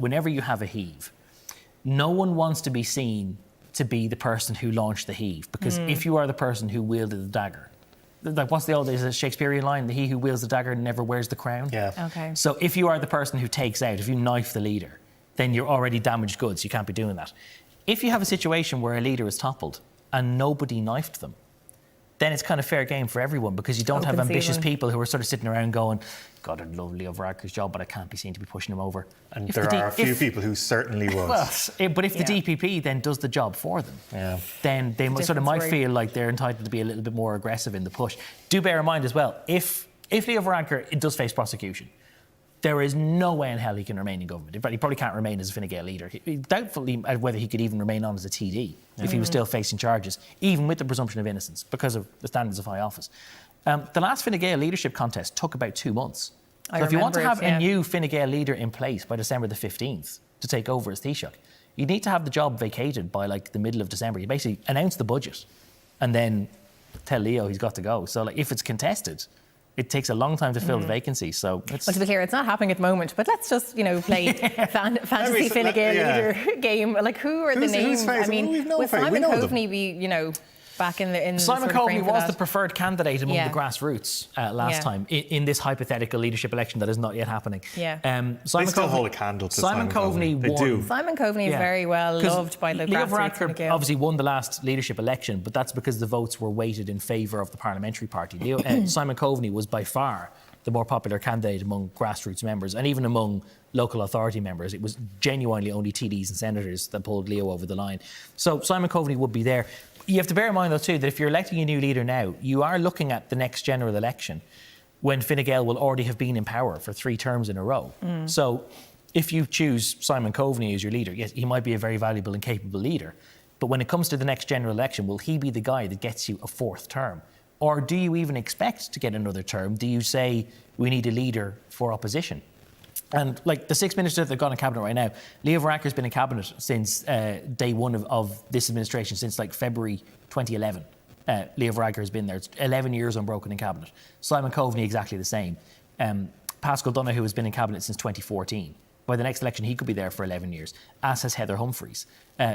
whenever you have a heave, no one wants to be seen to be the person who launched the heave, because if you are the person who wielded the dagger, like what's the old days, a Shakespearean line, he who wields the dagger never wears the crown. Yeah. Okay. So if you are the person who takes out, if you knife the leader, then you're already damaged goods. You can't be doing that. If you have a situation where a leader is toppled and nobody knifed them, then it's kind of fair game for everyone, because you don't have ambitious people who are sort of sitting around going, God, I'd love Leo Varadkar's job, but I can't be seen to be pushing him over. And there are a few people who certainly would. But if the DPP then does the job for them, then they sort of might feel like they're entitled to be a little bit more aggressive in the push. Do bear in mind as well, if Leo Varadkar does face prosecution, there is no way in hell he can remain in government. In fact, he probably can't remain as a Fine Gael leader. Doubtfully whether he could even remain on as a TD if he was still facing charges, even with the presumption of innocence, because of the standards of high office. The last Fine Gael leadership contest took about 2 months. So if you want to have a new Fine Gael leader in place by December the 15th to take over as Taoiseach, you need to have the job vacated by like the middle of December. You basically announce the budget and then tell Leo he's got to go. So like, if it's contested, it takes a long time to fill the vacancy. So well, to be clear, it's not happening at the moment, but let's just, play fantasy Fine Gael leader game. Like, who are the names? I mean, will Simon Coveney be, back in Simon the Coveney was the preferred candidate among the grassroots last time in this hypothetical leadership election that is not yet happening. They still hold a candle to Simon Coveney. Won. They do. Simon Coveney is very well loved by the Leo grassroots. Varakdar obviously won the last leadership election, but that's because the votes were weighted in favour of the parliamentary party. Simon Coveney was by far the more popular candidate among grassroots members, and even among local authority members. It was genuinely only TDs and senators that pulled Leo over the line. So Simon Coveney would be there. You have to bear in mind, though, too, that if you're electing a new leader now, you are looking at the next general election when Fine Gael will already have been in power for 3 terms in a row. So if you choose Simon Coveney as your leader, yes, he might be a very valuable and capable leader, but when it comes to the next general election, will he be the guy that gets you a 4th term? Or do you even expect to get another term? Do you say we need a leader for opposition? And like the 6 ministers that have gone in cabinet right now, Leo Varadkar's been in cabinet since day one of this administration, since like February 2011. Leo Varadkar has been there. It's 11 years unbroken in cabinet. Simon Coveney exactly the same. Pascal Donoghue has been in cabinet since 2014. By the next election, he could be there for 11 years, as has Heather Humphreys.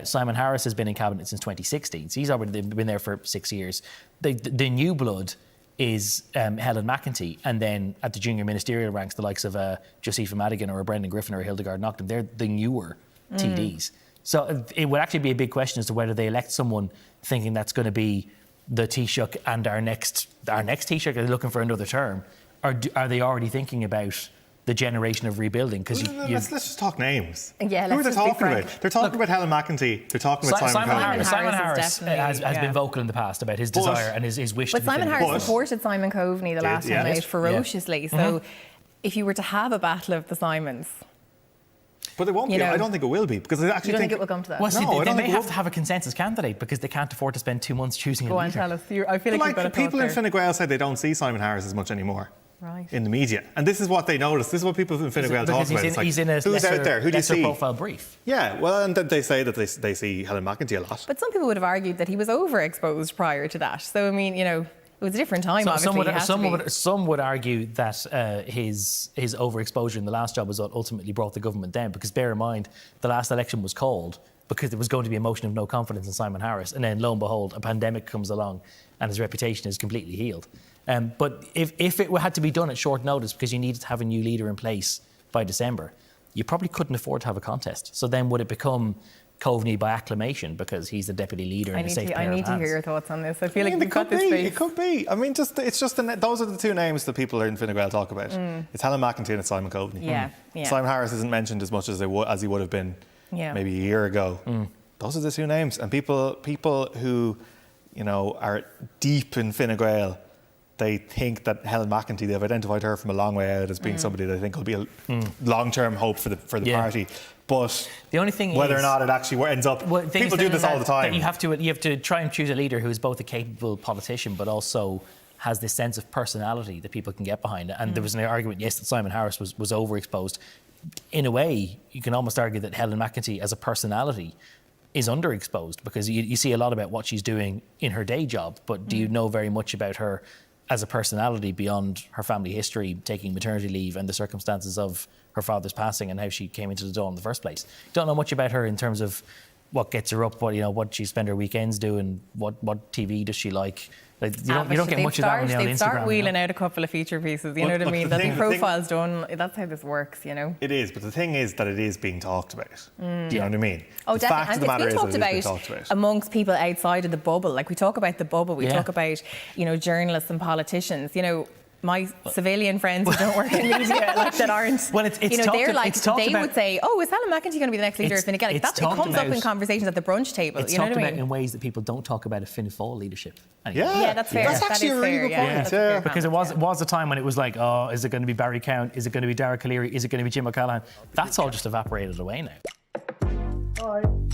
Simon Harris has been in cabinet since 2016, so he's already been there for 6 years. The new blood is Helen McEntee, and then at the junior ministerial ranks, the likes of Josepha Madigan or a Brendan Griffin or a Hildegard Naughton, they're the newer TDs. So it would actually be a big question as to whether they elect someone thinking that's going to be the Taoiseach and our next Taoiseach, are they looking for another term, or are they already thinking about the generation of rebuilding? Because let's just talk names. Yeah, who are they talking about? They're talking about Helen McEntee. They're talking about Simon Coveney. Simon Harris has been vocal in the past about his desire and his wish. But Simon Harris supported Simon Coveney the last time out ferociously. So if you were to have a battle of the Simons. But it won't be. I don't think it will be, because I actually think it will come to that. Well, see, they may have to have a consensus candidate because they can't afford to spend 2 months choosing a leader. Go on, tell us. I feel like you've got a people in thought there. Fine Gael say they don't see Simon Harris as much anymore. Right. In the media. And this is what they notice. This is what people in Fine Gael talk about. He's in a who's out there? Who do you see? profile brief. Yeah, well, and they say that they see Helen McEntee a lot. But some people would have argued that he was overexposed prior to that. So, I mean, it was a different time, obviously. Some would argue that his overexposure in the last job was what ultimately brought the government down, because bear in mind, the last election was called because there was going to be a motion of no confidence in Simon Harris, and then lo and behold, a pandemic comes along and his reputation is completely healed. But if it had to be done at short notice because you needed to have a new leader in place by December, you probably couldn't afford to have a contest. So then would it become Coveney by acclamation because he's the deputy leader in a safe pair of hands? I need to hear your thoughts on this. I feel like it could be. It could be. I mean, those are the 2 names that people in Fine Gael talk about. It's Helen McEntee and it's Simon Coveney. Yeah. Simon Harris isn't mentioned as much as he would have been maybe a year ago. Those are the 2 names, and people who are deep in Fine Gael, they think that Helen McEntee, they've identified her from a long way out as being somebody they think will be a long-term hope for the party. But the only thing whether or not it actually ends up, people do this all the time. You have to try and choose a leader who is both a capable politician but also has this sense of personality that people can get behind. And there was an argument, yes, that Simon Harris was overexposed. In a way, you can almost argue that Helen McEntee as a personality is underexposed, because you see a lot about what she's doing in her day job, but do you know very much about her as a personality beyond her family history, taking maternity leave and the circumstances of her father's passing and how she came into the Dáil in the first place. Don't know much about her in terms of what gets her up, what she spend her weekends doing, what TV does she like. You don't get much of that on Instagram. They start wheeling out a couple of feature pieces, you know what I mean? There'll be profiles done. That's how this works, you know? It is, but the thing is that it is being talked about. Do you know what I mean? Oh, the definitely. fact of the matter is that it is being talked about. Amongst people outside of the bubble. Like, we talk about the bubble, we talk about, journalists and politicians, my civilian friends who don't work in media, like, that aren't, they're like, they would say, oh, is Helen McEntee going to be the next leader of Fine Gael? Like, it comes up in conversations at the brunch table. It's you know talked what I about mean? in ways that people don't talk about a Fianna Fáil leadership. Anyway. Yeah, that's fair. That's actually a really good point. Yeah. Because it was a time when it was like, oh, is it going to be Barry Count? Is it going to be Dara Calleary? Is it going to be Jim O'Callaghan? That's all just evaporated away now. All right.